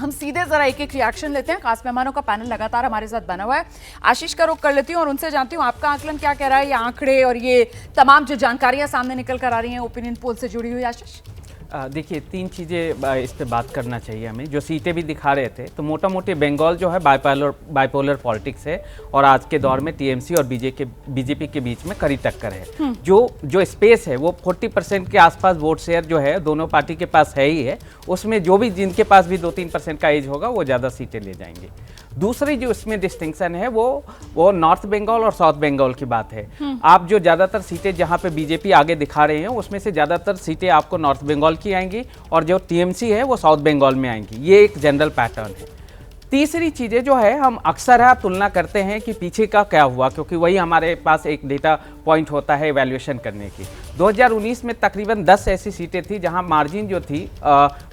हम सीधे जरा एक एक रिएक्शन लेते हैं। खास मेहमानों का पैनल लगातार हमारे साथ बना हुआ है। आशीष का रुख कर लेती हूँ और उनसे जानती हूँ आपका आकलन क्या कह रहा है, ये आंकड़े और ये तमाम जो जानकारियां सामने निकल कर आ रही हैं ओपिनियन पोल से जुड़ी हुई। आशीष, देखिए, तीन चीज़ें इस पे बात करना चाहिए हमें। जो सीटें भी दिखा रहे थे, तो मोटा मोटी बंगाल जो है बाइपोलर पॉलिटिक्स है और आज के दौर में टीएमसी और बीजेपी के बीच में कड़ी टक्कर है। जो स्पेस है वो 40% के आसपास वोट शेयर जो है दोनों पार्टी के पास है ही है। उसमें जो भी जिनके पास भी 2-3% का एज होगा वो ज़्यादा सीटें ले जाएंगे। दूसरी जो इसमें डिस्टिंक्शन है वो नॉर्थ बंगाल और साउथ बंगाल की बात है। आप जो ज़्यादातर सीटें जहाँ पे बीजेपी आगे दिखा रहे हैं उसमें से ज़्यादातर सीटें आपको नॉर्थ बंगाल की आएंगी और जो टीएमसी है वो साउथ बंगाल में आएंगी। ये एक जनरल पैटर्न है। तीसरी चीज़ें जो है, हम अक्सर तुलना करते हैं कि पीछे का क्या हुआ, क्योंकि वही हमारे पास एक डेटा पॉइंट होता है इवैल्यूएशन करने की। 2019 में तकरीबन 10 ऐसी सीटें थी जहां मार्जिन जो थी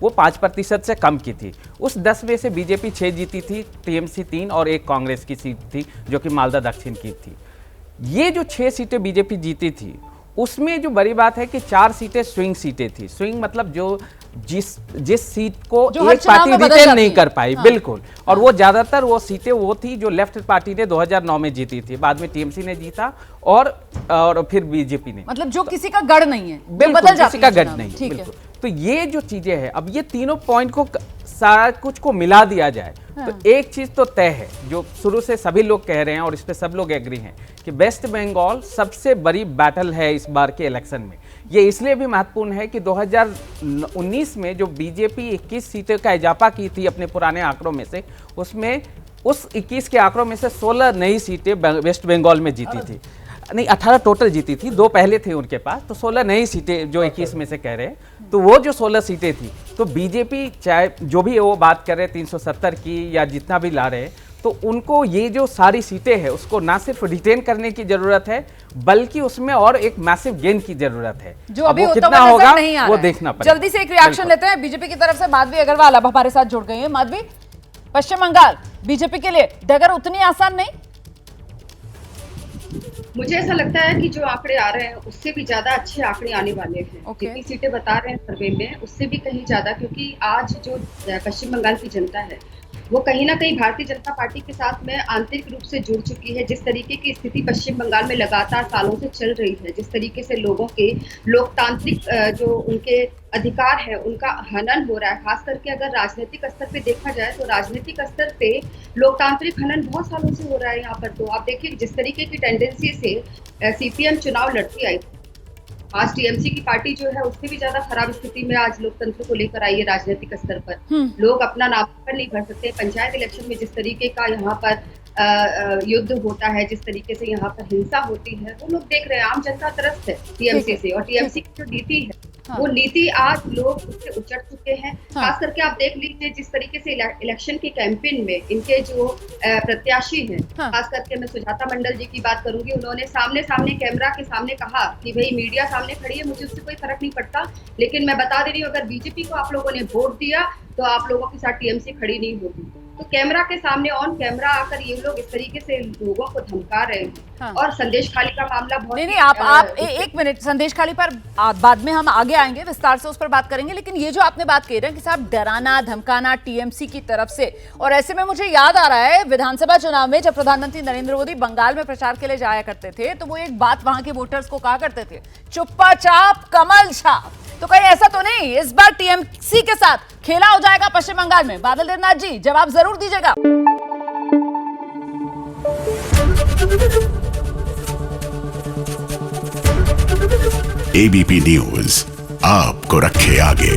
वो 5% से कम की थी। उस 10 में से बीजेपी 6 जीती थी, टीएमसी 3 और एक कांग्रेस की सीट थी जो कि मालदा दक्षिण की थी। ये जो 6 सीटें बीजेपी जीती थी उसमें जो बड़ी बात है कि 4 सीटें स्विंग सीटें थी। स्विंग मतलब जो जिस सीट को एक पार्टी रिटेन नहीं कर पाई। बिल्कुल। और वो ज्यादातर वो सीटें वो थी जो लेफ्ट पार्टी ने 2009 में जीती थी, बाद में टीएमसी ने जीता और फिर बीजेपी ने। मतलब जो किसी का गढ़ नहीं है, बिल्कुल किसी का गढ़ नहीं है। बिल्कुल। तो ये जो चीजें हैं, अब ये तीनों पॉइंट को सारा कुछ को मिला दिया जाए तो एक चीज तो तय है जो शुरू से सभी लोग कह रहे हैं और इस पे सब लोग एग्री हैं कि वेस्ट बंगाल सबसे बड़ी बैटल है इस बार के इलेक्शन में। ये इसलिए भी महत्वपूर्ण है कि 2019 में जो बीजेपी 21 सीटों का इजाफा की थी अपने पुराने आंकड़ों में से, उसमें उस 21 के आंकड़ों में से 16 नई सीटें वेस्ट बंगाल में जीती थी। नहीं, 18 टोटल जीती थी, 2 पहले थे उनके पास, तो 16 नई सीटें जो 21 में से कह रहे हैं। तो वो जो 16 सीटें थी, तो बीजेपी चाहे जो भी वो बात कर रहे 370 की या जितना भी ला रहे हैं, तो उनको ये जो सारी सीटें हैं उसको ना सिर्फ रिटेन करने की जरूरत है बल्कि उसमें और एक मैसिव गेन की जरूरत है। जो अभी वो कितना होगा वो देखना पड़ेगा। जल्दी से एक रिएक्शन लेते हैं बीजेपी की तरफ से। माधवी अग्रवाल अब हमारे साथ जुड़ गई है। माधवी, पश्चिम बंगाल बीजेपी के लिए डगर उतनी आसान नहीं? मुझे ऐसा लगता है कि जो आंकड़े आ रहे हैं उससे भी ज्यादा अच्छे आंकड़े आने वाले हैं। जितनी सीटें बता रहे हैं सर्वे में उससे भी कहीं ज्यादा, क्योंकि आज जो पश्चिम बंगाल की जनता है वो कहीं ना कहीं भारतीय जनता पार्टी के साथ में आंतरिक रूप से जुड़ चुकी है। जिस तरीके की स्थिति पश्चिम बंगाल में लगातार सालों से चल रही है, जिस तरीके से लोगों के लोकतांत्रिक जो उनके अधिकार है उनका हनन हो रहा है, खास करके अगर राजनीतिक स्तर पे देखा जाए तो राजनीतिक स्तर पे लोकतांत्रिक हनन बहुत सालों से हो रहा है यहाँ पर। तो आप देखिए जिस तरीके की टेंडेंसी से सीपीएम चुनाव लड़ती आई, आज टीएमसी की पार्टी जो है उससे भी ज्यादा खराब स्थिति में आज लोकतंत्र को लेकर आई है। राजनीतिक स्तर पर लोग अपना नामांकन नहीं भर सकते। पंचायत इलेक्शन में जिस तरीके का यहाँ पर युद्ध होता है, जिस तरीके से यहाँ पर हिंसा होती है, वो लोग देख रहे हैं। आम जनता त्रस्त है टीएमसी से, और टीएमसी की जो नीति है वो नीति आज लोग उससे उचट चुके हैं। खास करके आप देख लीजिए जिस तरीके से इलेक्शन के कैंपेन में इनके जो प्रत्याशी हैं, खास करके मैं सुजाता मंडल जी की बात करूंगी, उन्होंने सामने कैमरा के सामने कहा कि भाई मीडिया सामने खड़ी है, मुझे उससे कोई फर्क नहीं पड़ता, लेकिन मैं बता दे रही हूँ अगर बीजेपी को आप लोगों ने वोट दिया तो आप लोगों के साथ टीएमसी खड़ी नहीं होगी। तो कैमरा के सामने ऑन कैमरा आकर ये लोग इस तरीके से लोगों को धमका रहे हैं। और संदेश खाली का मामला बहुत नहीं, आप एक मिनट, संदेश खाली पर बाद में हम आगे आएंगे, विस्तार से उस पर बात करेंगे। लेकिन ये जो आपने बात कह रहे हैं कि साहब डराना धमकाना टीएमसी की तरफ से, और ऐसे में मुझे याद आ रहा है विधानसभा चुनाव में जब प्रधानमंत्री नरेंद्र मोदी बंगाल में प्रचार के लिए जाया करते थे तो वो एक बात वहां के वोटर्स को कहा करते थे, चुप्पा चाप कमल छाप। तो कहीं ऐसा तो नहीं इस बार टीएमसी के साथ खेला हो जाएगा पश्चिम बंगाल में? बादल देवनाथ जी जवाब जरूर दीजिएगा। एबीपी न्यूज आपको रखे आगे।